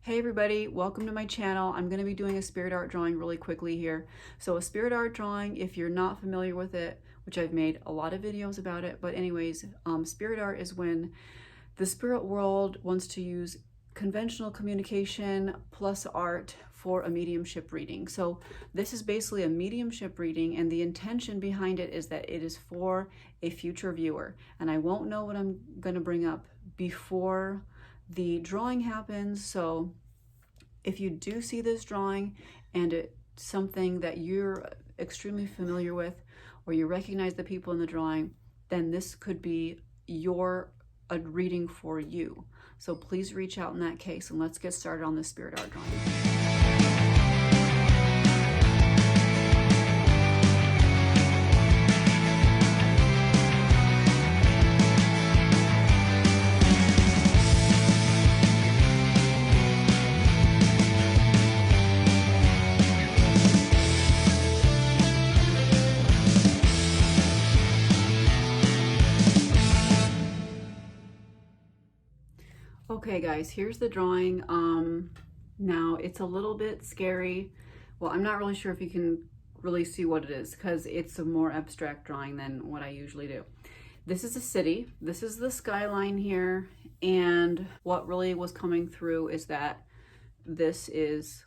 Hey everybody, welcome to my channel. I'm going to be doing a spirit art drawing really quickly here. So a spirit art drawing, if you're not familiar with it, which I've made a lot of videos about it, but anyways, spirit art is when the spirit world wants to use conventional communication plus art for a mediumship reading. So this is basically a mediumship reading, and the intention behind it is that it is for a future viewer. And I won't know what I'm going to bring up before the drawing happens. So if you do see this drawing and it's something that you're extremely familiar with, or you recognize the people in the drawing, then this could be a reading for you. So please reach out in that case, and let's get started on this spirit art drawing. Okay guys, here's the drawing. Now it's a little bit scary. Well, I'm not really sure if you can really see what it is because it's a more abstract drawing than what I usually do. This is a city. This is the skyline here, and what really was coming through is that this is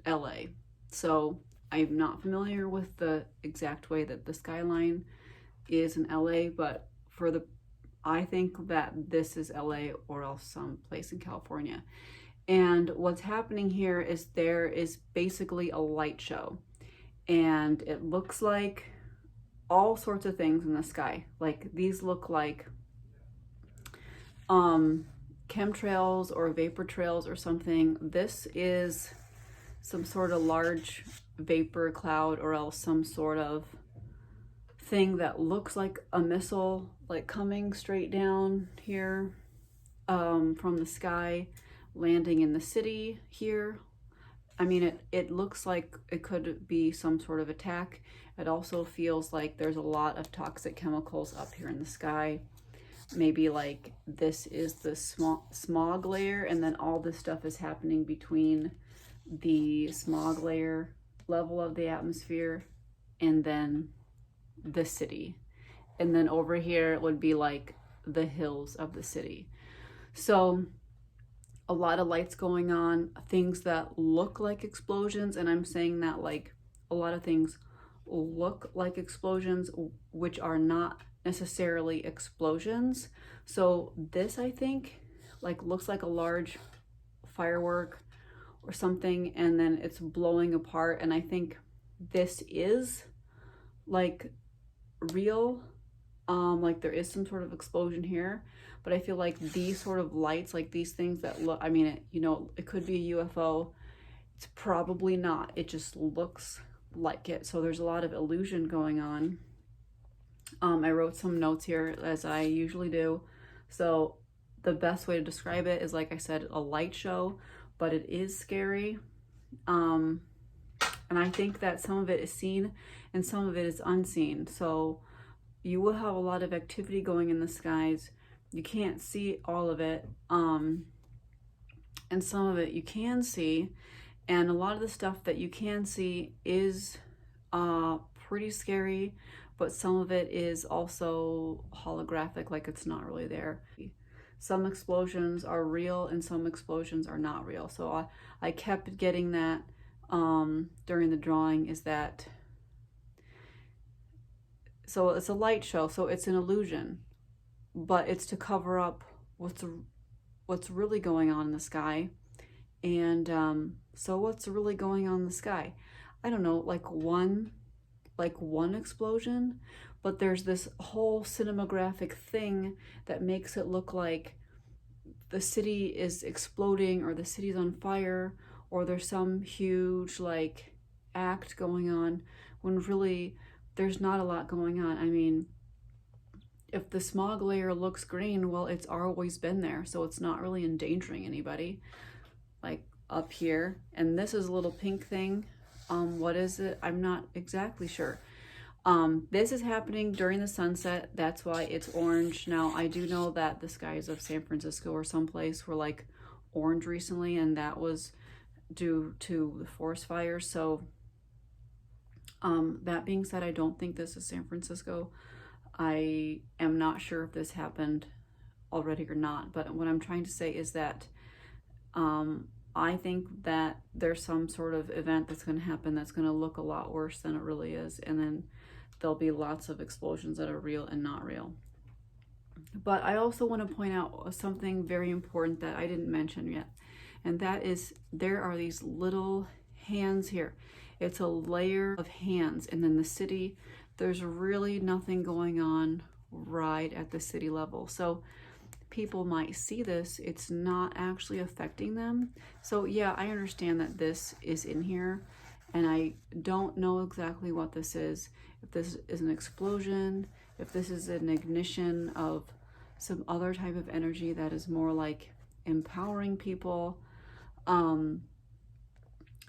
LA. So I'm not familiar with the exact way that the skyline is in LA, but I think that this is LA or else some place in California. And what's happening here is there is basically a light show, and it looks like all sorts of things in the sky. Like these look like chemtrails or vapor trails or something. This is some sort of large vapor cloud or else some sort of thing that looks like a missile, like coming straight down here from the sky, landing in the city here. I mean, it looks like it could be some sort of attack. It also feels like there's a lot of toxic chemicals up here in the sky. Maybe like this is the smog layer, and then all this stuff is happening between the smog layer level of the atmosphere and then the city. And then over here it would be like the hills of the city. So a lot of lights going on, things that look like explosions, and I'm saying that like a lot of things look like explosions which are not necessarily explosions. So this, I think, like looks like a large firework or something, and then it's blowing apart, and I think this is like real, like there is some sort of explosion here, but I feel like these sort of lights, like these things that look, I mean, it could be a UFO. It's probably not. It just looks like it. So there's a lot of illusion going on. I wrote some notes here as I usually do. So the best way to describe it is, like I said, a light show, but it is scary. And I think that some of it is seen and some of it is unseen. So you will have a lot of activity going in the skies. You can't see all of it. And some of it you can see. And a lot of the stuff that you can see is pretty scary, but some of it is also holographic, like it's not really there. Some explosions are real and some explosions are not real. So I kept getting that during the drawing, is that, so it's a light show, so it's an illusion, but it's to cover up what's really going on in the sky. And so what's really going on in the sky? I don't know, like one explosion, but there's this whole cinematographic thing that makes it look like the city is exploding or the city's on fire or there's some huge like act going on, when really there's not a lot going on. I mean, if the smog layer looks green, well, it's always been there, so it's not really endangering anybody. Like up here, and this is a little pink thing. What is it? I'm not exactly sure. This is happening during the sunset. That's why it's orange. Now, I do know that the skies of San Francisco or someplace were like orange recently, and that was due to the forest fires. So that being said, I don't think this is San Francisco. I am not sure if this happened already or not, but what I'm trying to say is that I think that there's some sort of event that's going to happen that's going to look a lot worse than it really is, and then there'll be lots of explosions that are real and not real. But I also want to point out something very important that I didn't mention yet, and that is there are these little hands here. It's a layer of hands, and then the city, there's really nothing going on right at the city level. So people might see this, it's not actually affecting them. So yeah, I understand that this is in here, and I don't know exactly what this is. If this is an explosion, if this is an ignition of some other type of energy that is more like empowering people.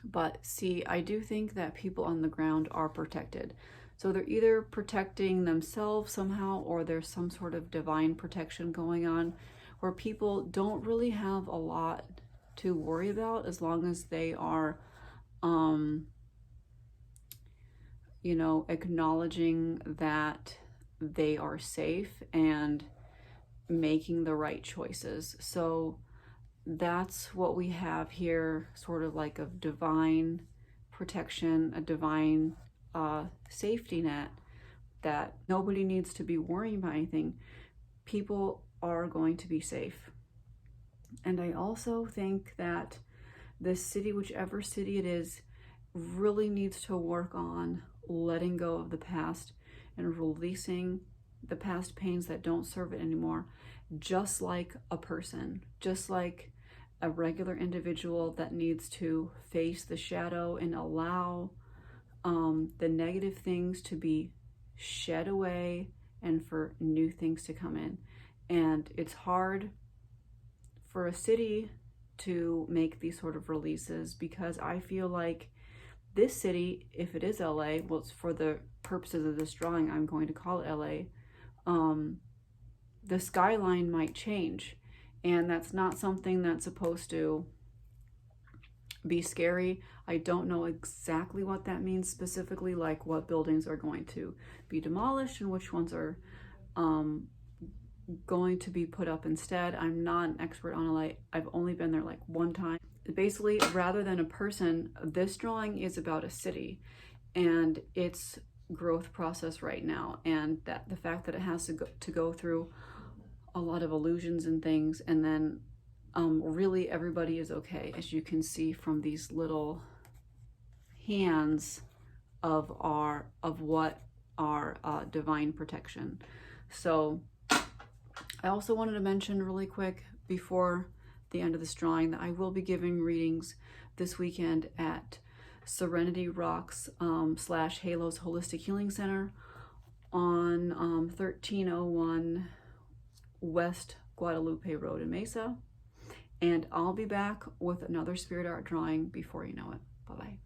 But see, I do think that people on the ground are protected. So they're either protecting themselves somehow, or there's some sort of divine protection going on where people don't really have a lot to worry about as long as they are, you know, acknowledging that they are safe and making the right choices. So that's what we have here, sort of like a divine protection, a divine safety net, that nobody needs to be worrying about anything. People are going to be safe. And I also think that this city, whichever city it is, really needs to work on letting go of the past and releasing the past pains that don't serve it anymore, just like a person, just like a regular individual that needs to face the shadow and allow the negative things to be shed away and for new things to come in. And it's hard for a city to make these sort of releases, because I feel like this city, if it is LA, well, it's for the purposes of this drawing, I'm going to call it LA, the skyline might change, and that's not something that's supposed to be scary. I don't know exactly what that means specifically, like what buildings are going to be demolished and which ones are going to be put up instead. I'm not an expert on LA. I've only been there like one time. Basically, rather than a person, this drawing is about a city and its growth process right now, and that the fact that it has to go through a lot of illusions and things, and then really everybody is okay, as you can see from these little hands of what are divine protection. So I also wanted to mention really quick before the end of this drawing that I will be giving readings this weekend at Serenity Rocks / Halos Holistic Healing Center on 1301 West Guadalupe Road in Mesa. And I'll be back with another spirit art drawing before you know it. Bye-bye.